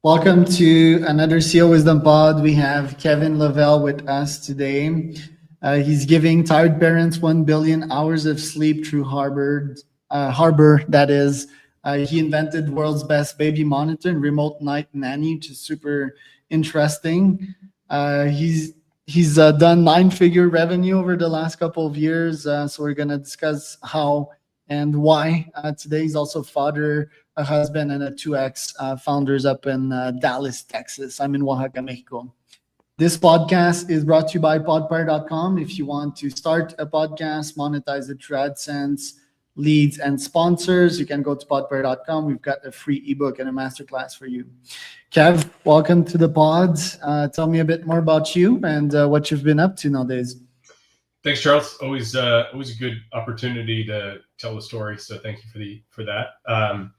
Welcome to another CEO Wisdom Pod. We have Kevin Lavelle with us today. He's giving tired parents 1 billion hours of sleep through Harbor. That is, he invented world's best baby monitor and remote night nanny, which is super interesting. He's done 9-figure revenue over the last couple of years. So we're gonna discuss how and why. Today he's also father, a husband, and a 2X founders up in Dallas, Texas. I'm in Oaxaca, Mexico. This podcast is brought to you by podpire.com. If you want to start a podcast, monetize it through AdSense, leads, and sponsors, you can go to podpire.com. We've got a free ebook and a masterclass for you. Kev, welcome to the pods. Tell me a bit more about you and what you've been up to nowadays. Thanks, Charles. Always a good opportunity to tell the story. So thank you for that.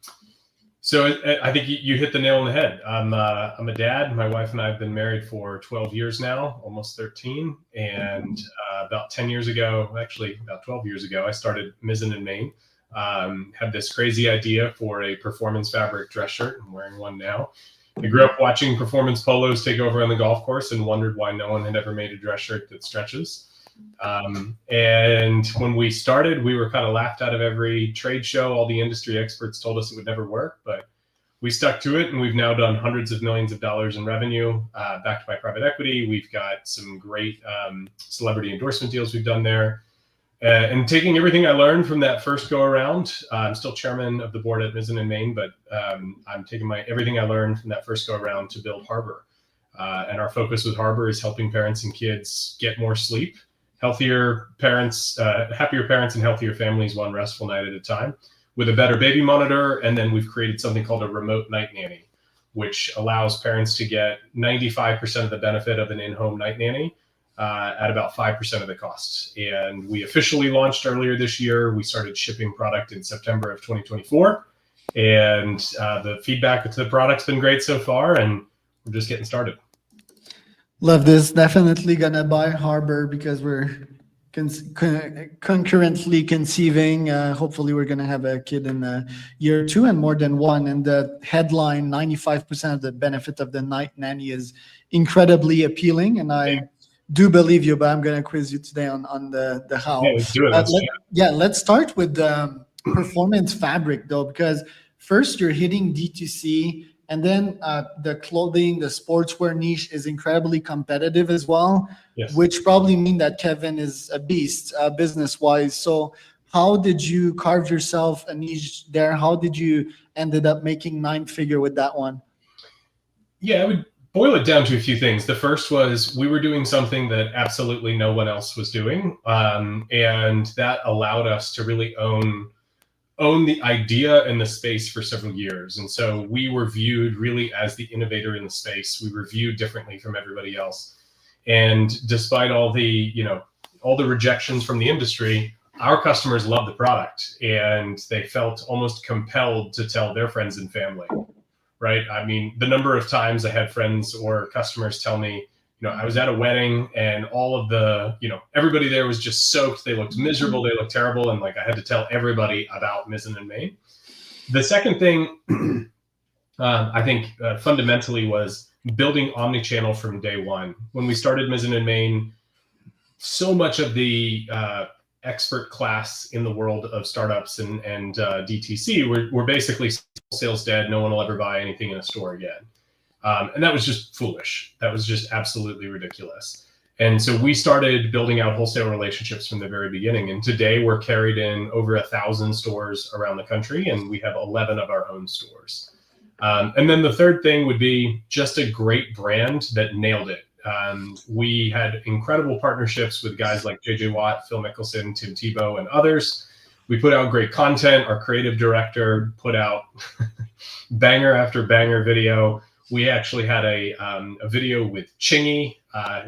So I think you hit the nail on the head. I'm a dad. My wife and I have been married for 12 years now, almost 13. And about 10 years ago, actually about 12 years ago, I started Mizzen in Maine. Had this crazy idea for a performance fabric dress shirt. I'm wearing one now. I grew up watching performance polos take over on the golf course and wondered why no one had ever made a dress shirt that stretches. And when we started, we were kind of laughed out of every trade show. All the industry experts told us it would never work, but we stuck to it, and we've now done hundreds of millions of dollars in revenue, backed by private equity. We've got some great celebrity endorsement deals we've done there. And taking everything I learned from that first go around, I'm still chairman of the board at Mizzen in Maine, but I'm taking everything I learned from that first go around to build Harbor. And our focus with Harbor is helping parents and kids get more sleep. Healthier parents, happier parents and healthier families, one restful night at a time, with a better baby monitor. And then we've created something called a remote night nanny, which allows parents to get 95% of the benefit of an in-home night nanny at about 5% of the cost. And we officially launched earlier this year. We started shipping product in September of 2024. And the feedback to the product's been great so far, and we're just getting started. Love this. Definitely gonna buy Harbor because we're concurrently conceiving. Hopefully we're gonna have a kid in a year or two and more than one. And the headline, 95% of the benefit of the night nanny, is incredibly appealing. And I do believe you, but I'm gonna quiz you today on the how. Yeah, let's do it. Let's start with performance fabric though, because first you're hitting D2C. And then the clothing, the sportswear niche is incredibly competitive as well, yes. Which probably mean that Kevin is a beast business-wise. So how did you carve yourself a niche there? How did you ended up making 9-figure with that one? Yeah, I would boil it down to a few things. The first was we were doing something that absolutely no one else was doing. And that allowed us to really own the idea and the space for several years. And so we were viewed really as the innovator in the space. We were viewed differently from everybody else. And despite all the rejections from the industry, our customers loved the product, and they felt almost compelled to tell their friends and family, right? I mean, the number of times I had friends or customers tell me, I was at a wedding and all of the, everybody there was just soaked. They looked miserable. They looked terrible. And I had to tell everybody about Mizzen in Maine. The second thing I think fundamentally was building omnichannel from day one. When we started Mizzen in Maine, so much of the expert class in the world of startups and DTC were basically sales dead. No one will ever buy anything in a store again. And that was just foolish. That was just absolutely ridiculous. And so we started building out wholesale relationships from the very beginning. And today we're carried in over 1,000 stores around the country, and we have 11 of our own stores. And then the third thing would be just a great brand that nailed it. We had incredible partnerships with guys like JJ Watt, Phil Mickelson, Tim Tebow, and others. We put out great content. Our creative director put out banger after banger video. We actually had a video with Chingy.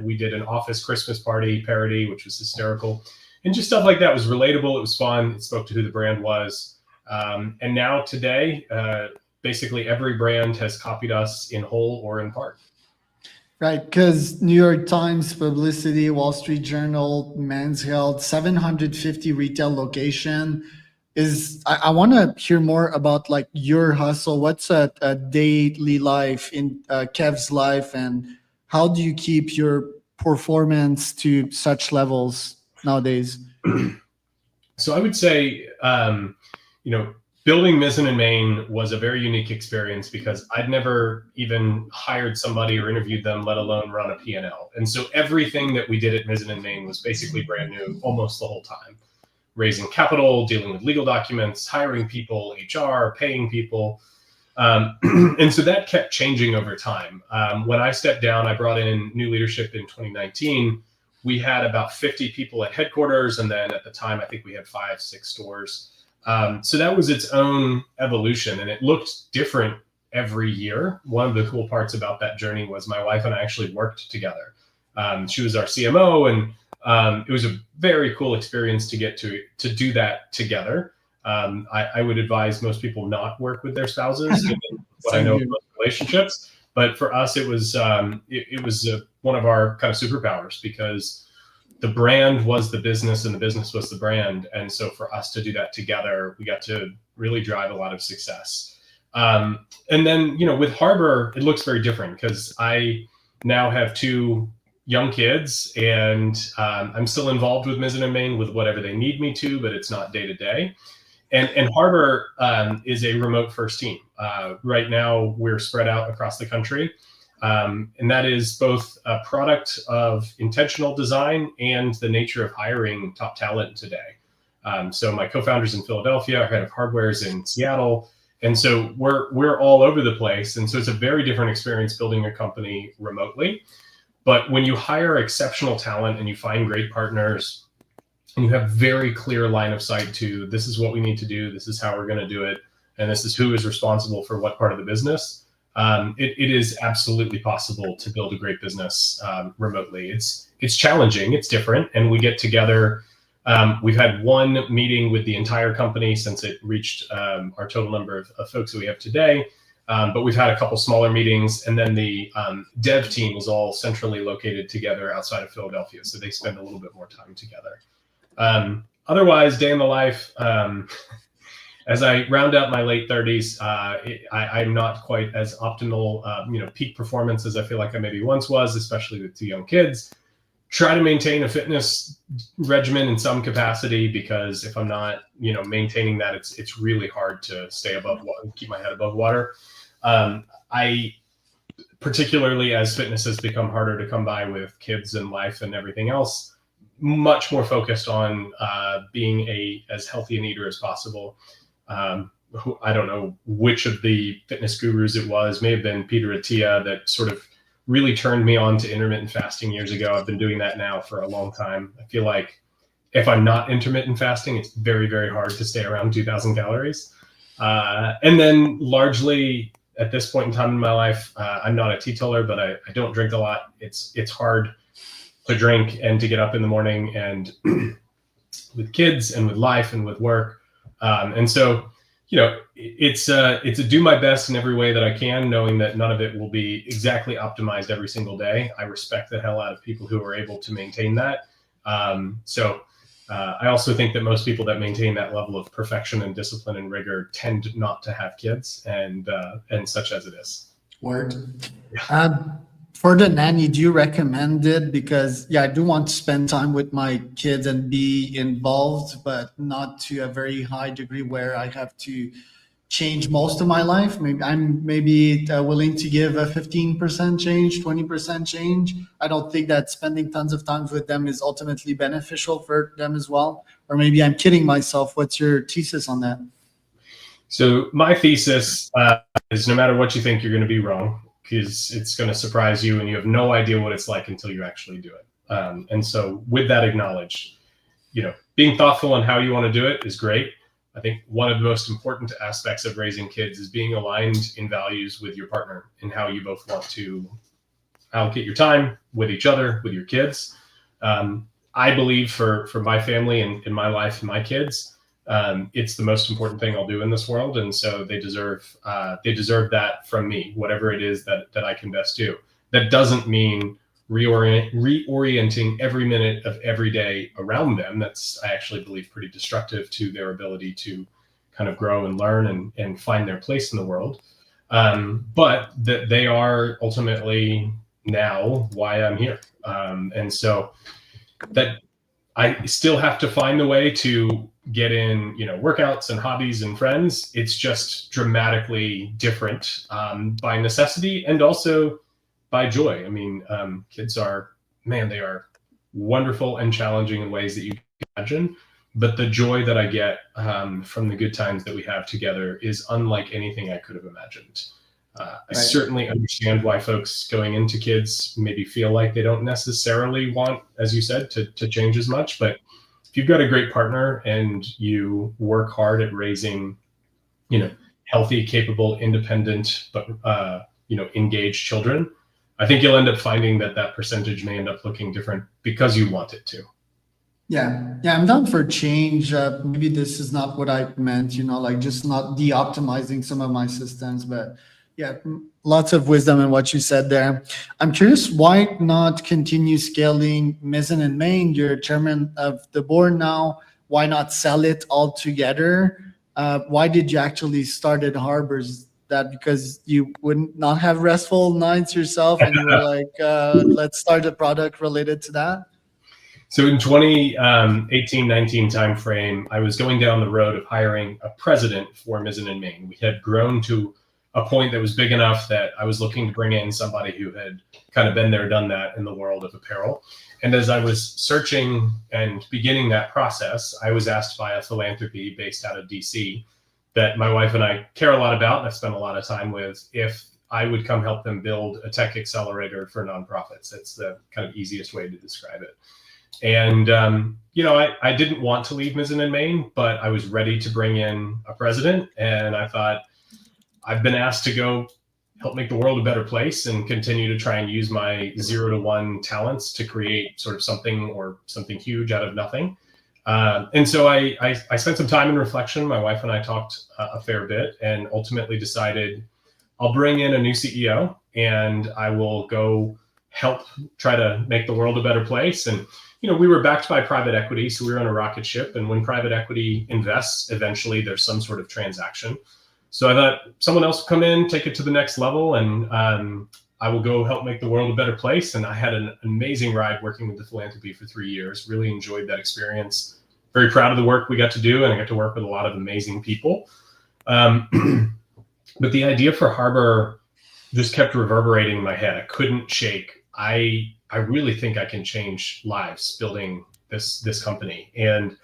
We did an office Christmas party parody, which was hysterical. And just stuff like that was relatable. It was fun. It spoke to who the brand was. And now today, basically every brand has copied us in whole or in part. Right, because New York Times publicity, Wall Street Journal, Men's Health, 750 retail location. I want to hear more about like your hustle. What's a daily life in Kev's life, and how do you keep your performance to such levels nowadays? So I would say, you know, building Mizzen in Maine was a very unique experience because I'd never even hired somebody or interviewed them, let alone run a P&L. And so everything that we did at Mizzen in Maine was basically brand new almost the whole time. Raising capital, dealing with legal documents, hiring people, HR, paying people. And so that kept changing over time. When I stepped down, I brought in new leadership in 2019. We had about 50 people at headquarters. And then at the time, I think we had 5, 6 stores. So that was its own evolution, and it looked different every year. One of the cool parts about that journey was my wife and I actually worked together. She was our CMO, and it was a very cool experience to get to do that together. I would advise most people not work with their spouses, given what I know about relationships. But for us, it was one of our kind of superpowers, because the brand was the business and the business was the brand. And so for us to do that together, we got to really drive a lot of success. And then, with Harbor, it looks very different because I now have 2 young kids, and I'm still involved with Mizzen and Maine with whatever they need me to, but it's not day to day. And Harbor is a remote first team. Right now, we're spread out across the country. And that is both a product of intentional design and the nature of hiring top talent today. So my co-founder's in Philadelphia, our head of hardware is in Seattle. And so we're all over the place. And so it's a very different experience building a company remotely. But when you hire exceptional talent and you find great partners, and you have very clear line of sight to, this is what we need to do, this is how we're going to do it, and this is who is responsible for what part of the business, it is absolutely possible to build a great business remotely. It's challenging, it's different, and we get together. We've had one meeting with the entire company since it reached our total number of folks that we have today. But we've had a couple smaller meetings, and then the dev team is all centrally located together outside of Philadelphia, so they spend a little bit more time together. Otherwise, day in the life, as I round out my late 30s, I'm not quite as optimal, peak performance as I feel like I maybe once was, especially with 2 young kids. Try to maintain a fitness regimen in some capacity, because if I'm not, maintaining that, it's really hard to stay above water, keep my head above water. I particularly, as fitness has become harder to come by with kids and life and everything else, much more focused on being as healthy an eater as possible. I don't know which of the fitness gurus it was, may have been Peter Attia, that sort of really turned me on to intermittent fasting years ago. I've been doing that now for a long time. I feel like if I'm not intermittent fasting, it's very, very hard to stay around 2,000 calories. And then largely at this point in time in my life, I'm not a teetotaler, but I don't drink a lot. It's hard to drink and to get up in the morning, and with kids and with life and with work. And so, it's a do my best in every way that I can, knowing that none of it will be exactly optimized every single day. I respect the hell out of people who are able to maintain that. I also think that most people that maintain that level of perfection and discipline and rigor tend not to have kids, and such as it is. Word. For the nanny, do you recommend it? Because I do want to spend time with my kids and be involved, but not to a very high degree where I have to change most of my life. Maybe I'm willing to give a 15% change, 20% change. I don't think that spending tons of time with them is ultimately beneficial for them as well. Or maybe I'm kidding myself. What's your thesis on that? So my thesis is, no matter what you think, you're going to be wrong, because it's going to surprise you and you have no idea what it's like until you actually do it. And so with that acknowledged, being thoughtful on how you want to do it is great. I think one of the most important aspects of raising kids is being aligned in values with your partner and how you both want to allocate your time with each other, with your kids. I believe for my family and in my life and my kids, it's the most important thing I'll do in this world. And so they deserve that from me, whatever it is that I can best do. That doesn't mean reorienting every minute of every day around them. That's, I actually believe, pretty destructive to their ability to kind of grow and learn and find their place in the world. But that they are ultimately now why I'm here. And so that I still have to find the way to get in, workouts and hobbies and friends. It's just dramatically different by necessity and also by joy. I mean, kids are, man, they are wonderful and challenging in ways that you can imagine. But the joy that I get from the good times that we have together is unlike anything I could have imagined. I certainly understand why folks going into kids maybe feel like they don't necessarily want, as you said, to change as much. But if you've got a great partner and you work hard at raising, healthy, capable, independent, but, engaged children, I think you'll end up finding that percentage may end up looking different because you want it to. Yeah, I'm down for change. Maybe this is not what I meant, like just not de-optimizing some of my systems, but yeah, lots of wisdom in what you said there. I'm curious, why not continue scaling Mizzen and Main? You're chairman of the board now. Why not sell it all together? Why did you actually start at Harbors? That because you would not have restful nights yourself and you were like, let's start a product related to that? So in 2018-19 timeframe, I was going down the road of hiring a president for Mizzen and Main. We had grown to a point that was big enough that I was looking to bring in somebody who had kind of been there, done that in the world of apparel. And as I was searching and beginning that process, I was asked by a philanthropy based out of DC that my wife and I care a lot about and I've spent a lot of time with, if I would come help them build a tech accelerator for nonprofits. That's the kind of easiest way to describe it. And, I didn't want to leave Mizzen and Main, but I was ready to bring in a president. And I thought, I've been asked to go help make the world a better place and continue to try and use my 0 to 1 talents to create sort of something huge out of nothing. And so I spent some time in reflection. My wife and I talked a fair bit and ultimately decided I'll bring in a new CEO and I will go help try to make the world a better place. And, we were backed by private equity, so we were on a rocket ship. And when private equity invests, eventually there's some sort of transaction. So I thought someone else will come in, take it to the next level, and I will go help make the world a better place. And I had an amazing ride working with the philanthropy for 3 years, really enjoyed that experience. Very proud of the work we got to do, and I got to work with a lot of amazing people. But the idea for Harbor just kept reverberating in my head. I couldn't shake. I really think I can change lives building this company. And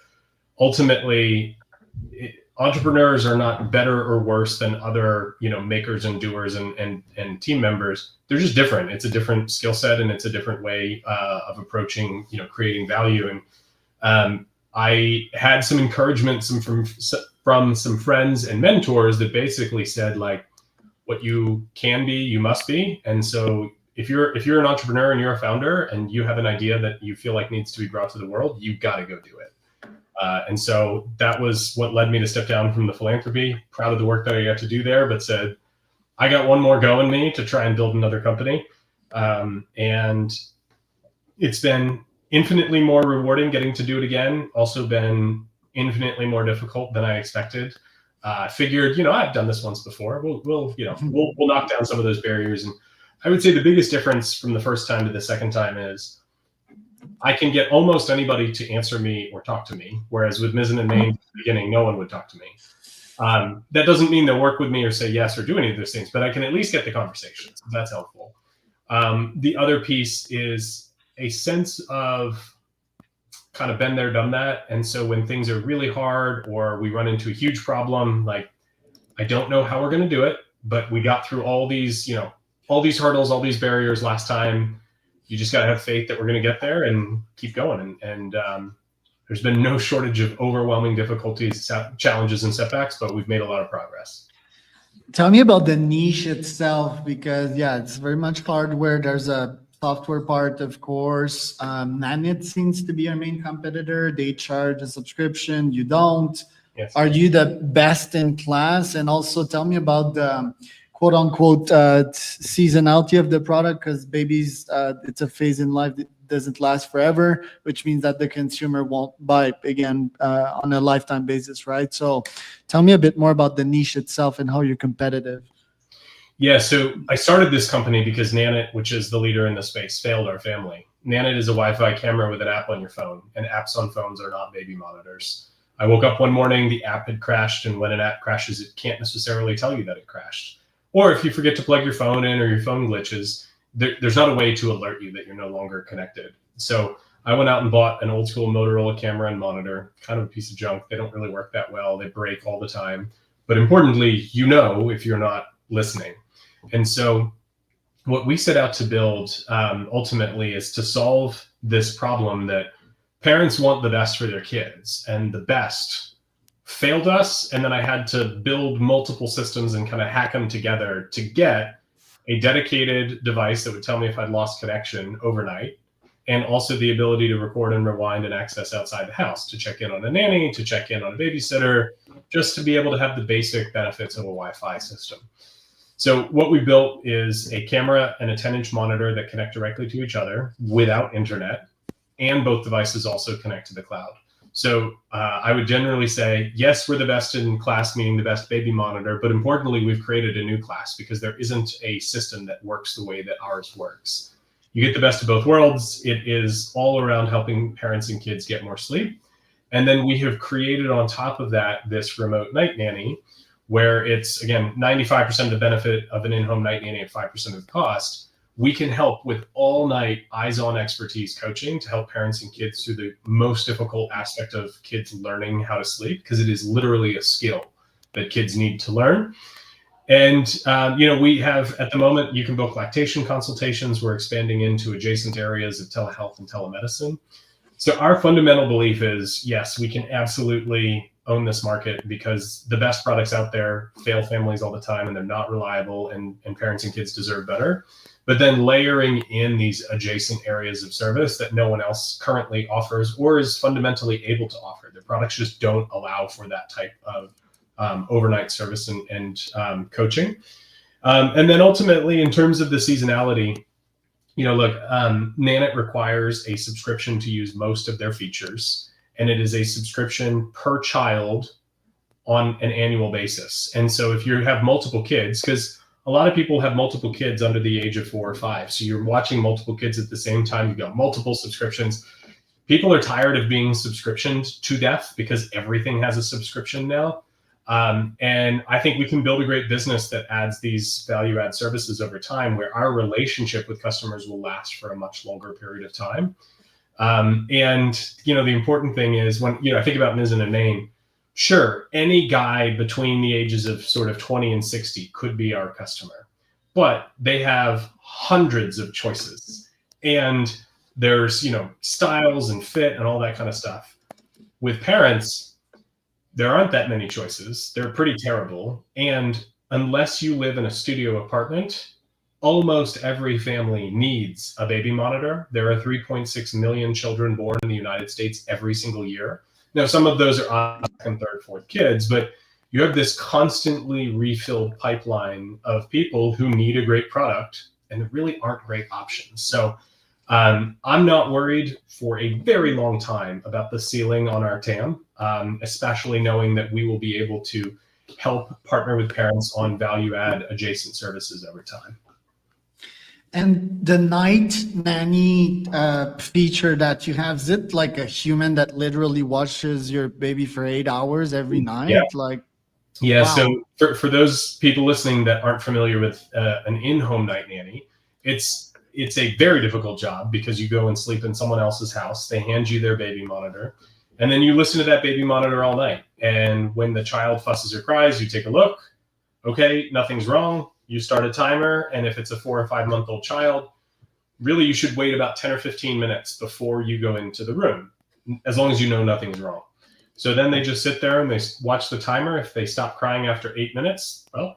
ultimately, entrepreneurs are not better or worse than other, makers and doers and team members. They're just different. It's a different skill set and it's a different way of approaching, creating value. And I had some encouragement from some friends and mentors that basically said, like, what you can be, you must be. And so if you're an entrepreneur and you're a founder and you have an idea that you feel like needs to be brought to the world, you've got to go do it. And so that was what led me to step down from the philanthropy. Proud of the work that I got to do there, but said, I got one more go in me to try and build another company. And it's been infinitely more rewarding getting to do it again. Also been infinitely more difficult than I expected. Figured, I've done this once before. We'll knock down some of those barriers. And I would say the biggest difference from the first time to the second time is I can get almost anybody to answer me or talk to me. Whereas with Mizzen and Main, at the beginning, no one would talk to me. That doesn't mean they'll work with me or say yes or do any of those things, but I can at least get the conversation. So that's helpful. The other piece is a sense of kind of been there, done that. And so when things are really hard or we run into a huge problem, like, I don't know how we're going to do it, but we got through all these hurdles, all these barriers last time. You just got to have faith that we're going to get there and keep going. And there's been no shortage of overwhelming difficulties, challenges, and setbacks, but we've made a lot of progress. Tell me about the niche itself, because it's very much hardware. There's a software part, of course. Nanit seems to be our main competitor. They charge a subscription. You don't. Yes. Are you the best in class? And also tell me about the quote unquote seasonality of the product, because babies, it's a phase in life doesn't last forever, which means that the consumer won't buy it again on a lifetime basis, right? So tell me a bit more about the niche itself and how you're competitive. Yeah, so I started this company because Nanit, which is the leader in the space, failed our family. Nanit is a Wi-Fi camera with an app on your phone, and apps on phones are not baby monitors. I woke up one morning, the app had crashed, and when an app crashes, it can't necessarily tell you that it crashed. Or if you forget to plug your phone in or your phone glitches, there's not a way to alert you that you're no longer connected. So I went out and bought an old school Motorola camera and monitor, kind of a piece of junk. They don't really work that well. They break all the time. But importantly, if you're not listening. And so what we set out to build ultimately is to solve this problem that parents want the best for their kids, and the best failed us. And then I had to build multiple systems and kind of hack them together to get a dedicated device that would tell me if I'd lost connection overnight, and also the ability to record and rewind and access outside the house, to check in on a nanny, to check in on a babysitter, just to be able to have the basic benefits of a Wi-Fi system. So what we built is a camera and a 10-inch monitor that connect directly to each other without internet, and both devices also connect to the cloud. So I would generally say, yes, we're the best in class, meaning the best baby monitor, but importantly, we've created a new class because there isn't a system that works the way that ours works. You get the best of both worlds. It is all around helping parents and kids get more sleep. And then we have created on top of that this remote night nanny, where it's, again, 95% of the benefit of an in-home night nanny at 5% of the cost. We can help with all-night, eyes-on expertise coaching to help parents and kids through the most difficult aspect of kids learning how to sleep, because it is literally a skill that kids need to learn. And, we have, at the moment, you can book lactation consultations. We're expanding into adjacent areas of telehealth and telemedicine. So our fundamental belief is, yes, we can absolutely own this market, because the best products out there fail families all the time, and they're not reliable, and parents and kids deserve better. But then layering in these adjacent areas of service that no one else currently offers or is fundamentally able to offer. Their products just don't allow for that type of overnight service and coaching. And then ultimately, in terms of the seasonality, Nanit requires a subscription to use most of their features, and it is a subscription per child on an annual basis. And so if you have multiple kids, because a lot of people have multiple kids under the age of 4 or 5, so you're watching multiple kids at the same time, you've got multiple subscriptions. People are tired of being subscriptioned to death because everything has a subscription now. And I think we can build a great business that adds these value add services over time, where our relationship with customers will last for a much longer period of time. The important thing is, when I think about Ms. and Maine, sure, any guy between the ages of sort of 20 and 60 could be our customer, but they have hundreds of choices, and there's styles and fit and all that kind of stuff. With parents, there aren't that many choices. They're pretty terrible. And unless you live in a studio apartment, almost every family needs a baby monitor. There are 3.6 million children born in the United States every single year. Now, some of those are on second, third, fourth kids, but you have this constantly refilled pipeline of people who need a great product, and there really aren't great options. So I'm not worried for a very long time about the ceiling on our TAM, especially knowing that we will be able to help partner with parents on value add adjacent services over time. And the night nanny feature that you have, is it like a human that literally watches your baby for 8 hours every night? Yeah. Yeah. Wow. So for those people listening that aren't familiar with an in-home night nanny, it's a very difficult job, because you go and sleep in someone else's house. They hand you their baby monitor, and then you listen to that baby monitor all night. And when the child fusses or cries, you take a look. Okay, nothing's wrong. You start a timer, and if it's a 4 or 5 month old child, really you should wait about 10 or 15 minutes before you go into the room, as long as you know nothing's wrong. So then they just sit there and they watch the timer. If they stop crying after 8 minutes, well,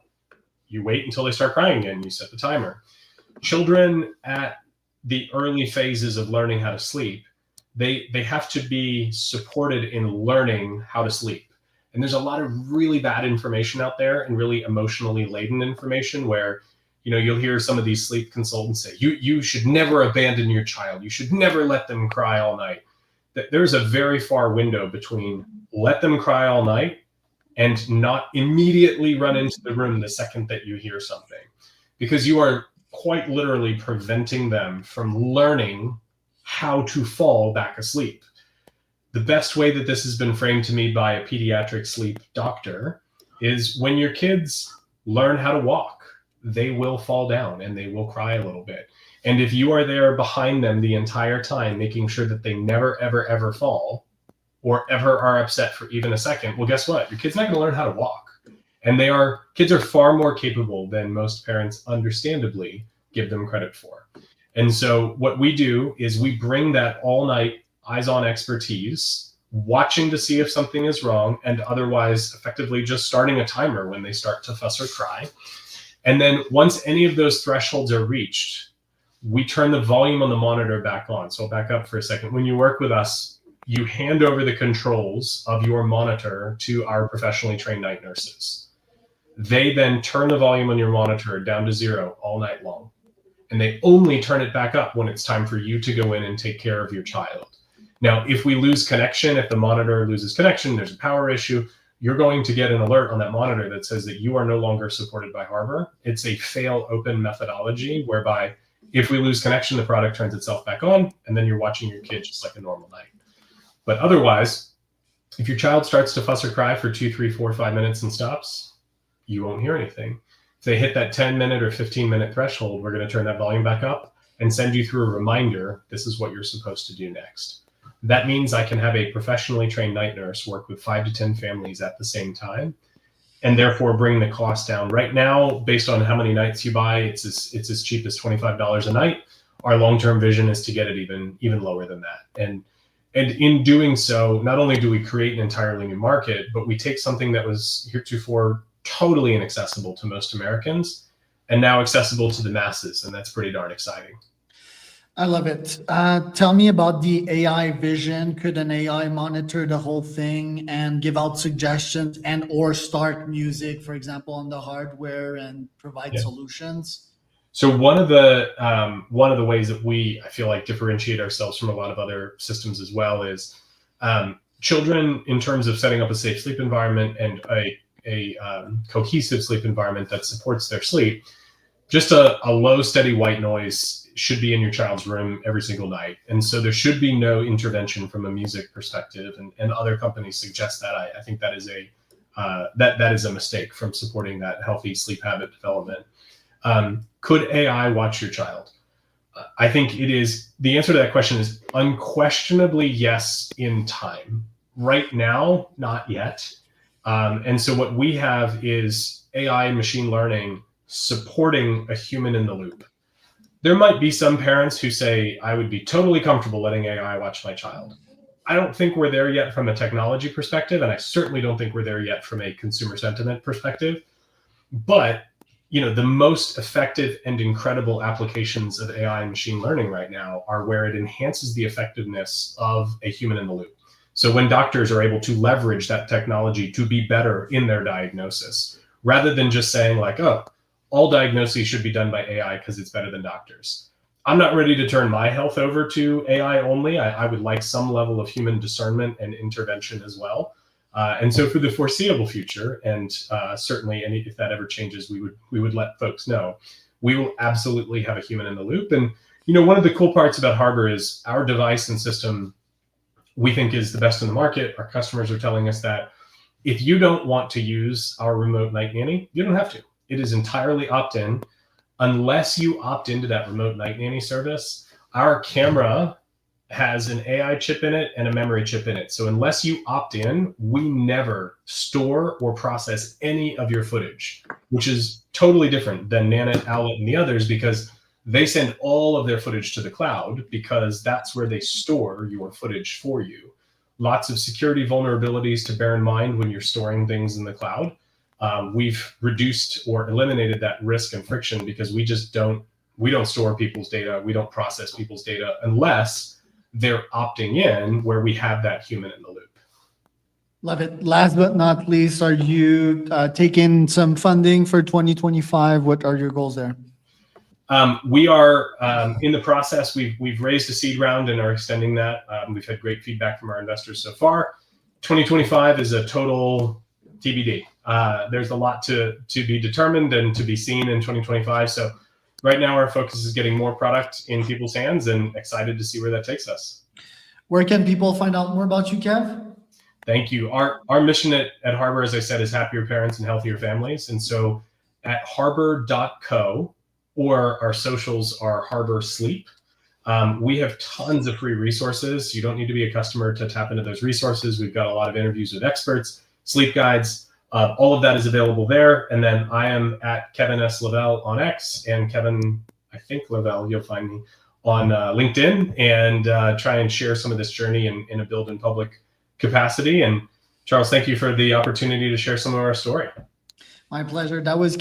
you wait until they start crying again. You set the timer. Children at the early phases of learning how to sleep, they have to be supported in learning how to sleep. And there's a lot of really bad information out there, and really emotionally laden information, where you'll hear some of these sleep consultants say, you should never abandon your child. You should never let them cry all night. There's a very far window between let them cry all night and not immediately run into the room the second that you hear something, because you are quite literally preventing them from learning how to fall back asleep. The best way that this has been framed to me by a pediatric sleep doctor is when your kids learn how to walk, they will fall down and they will cry a little bit. And if you are there behind them the entire time, making sure that they never, ever, ever fall or ever are upset for even a second, well, guess what? Your kid's not going to learn how to walk. And kids are far more capable than most parents understandably give them credit for. And so what we do is we bring that all night eyes-on expertise, watching to see if something is wrong, and otherwise effectively just starting a timer when they start to fuss or cry. And then once any of those thresholds are reached, we turn the volume on the monitor back on. So I'll back up for a second. When you work with us, you hand over the controls of your monitor to our professionally trained night nurses. They then turn the volume on your monitor down to 0 all night long. And they only turn it back up when it's time for you to go in and take care of your child. Now, if we lose connection, if the monitor loses connection, there's a power issue, you're going to get an alert on that monitor that says that you are no longer supported by Harbor. It's a fail open methodology whereby if we lose connection, the product turns itself back on, and then you're watching your kid just like a normal night. But otherwise, if your child starts to fuss or cry for 2, 3, 4, 5 minutes and stops, you won't hear anything. If they hit that 10-minute or 15-minute threshold, we're going to turn that volume back up and send you through a reminder, this is what you're supposed to do next. That means I can have a professionally trained night nurse work with 5 to 10 families at the same time, and therefore bring the cost down. Right now, based on how many nights you buy, it's as cheap as $25 a night. Our long-term vision is to get it even lower than that. And in doing so, not only do we create an entirely new market, but we take something that was heretofore totally inaccessible to most Americans and now accessible to the masses. And that's pretty darn exciting. I love it. Tell me about the AI vision. Could an AI monitor the whole thing and give out suggestions and or start music, for example, on the hardware and provide solutions? So one of the ways that I feel like differentiate ourselves from a lot of other systems as well is children, in terms of setting up a safe sleep environment and a cohesive sleep environment that supports their sleep. Just a low, steady white noise should be in your child's room every single night. And so there should be no intervention from a music perspective. And other companies suggest that. I think that is that is a mistake from supporting that healthy sleep habit development. Could AI watch your child? I think the answer to that question is unquestionably yes in time. Right now, not yet. And so what we have is AI and machine learning supporting a human in the loop. There might be some parents who say, I would be totally comfortable letting AI watch my child. I don't think we're there yet from a technology perspective, and I certainly don't think we're there yet from a consumer sentiment perspective. But the most effective and incredible applications of AI and machine learning right now are where it enhances the effectiveness of a human in the loop. So when doctors are able to leverage that technology to be better in their diagnosis, rather than just saying like, oh, all diagnoses should be done by AI because it's better than doctors. I'm not ready to turn my health over to AI only. I would like some level of human discernment and intervention as well. And so for the foreseeable future, and certainly if that ever changes, we would let folks know. We will absolutely have a human in the loop. And one of the cool parts about Harbor is our device and system we think is the best in the market. Our customers are telling us that if you don't want to use our remote night nanny, you don't have to. It is entirely opt-in. Unless you opt into that remote night nanny service, our camera has an AI chip in it and a memory chip in it. So unless you opt in, we never store or process any of your footage, which is totally different than Nanit, Owlet, and the others, because they send all of their footage to the cloud because that's where they store your footage for you. Lots of security vulnerabilities to bear in mind when you're storing things in the cloud. We've reduced or eliminated that risk and friction because we don't store people's data. We don't process people's data unless they're opting in where we have that human in the loop. Love it. Last but not least, are you taking some funding for 2025? What are your goals there? We are in the process. We've raised a seed round and are extending that. We've had great feedback from our investors so far. 2025 is a total TBD. There's a lot to be determined and to be seen in 2025. So right now our focus is getting more product in people's hands, and excited to see where that takes us. Where can people find out more about you, Kev? Thank you. Our mission at Harbor, as I said, is happier parents and healthier families. And so at harbor.co, or our socials are Harbor Sleep. We have tons of free resources. You don't need to be a customer to tap into those resources. We've got a lot of interviews with experts, sleep guides. All of that is available there. And then I am at Kevin S. Lavelle on X, and Kevin, I think Lavelle, you'll find me on LinkedIn, and try and share some of this journey in a build in public capacity. And Charles, thank you for the opportunity to share some of our story. My pleasure. That was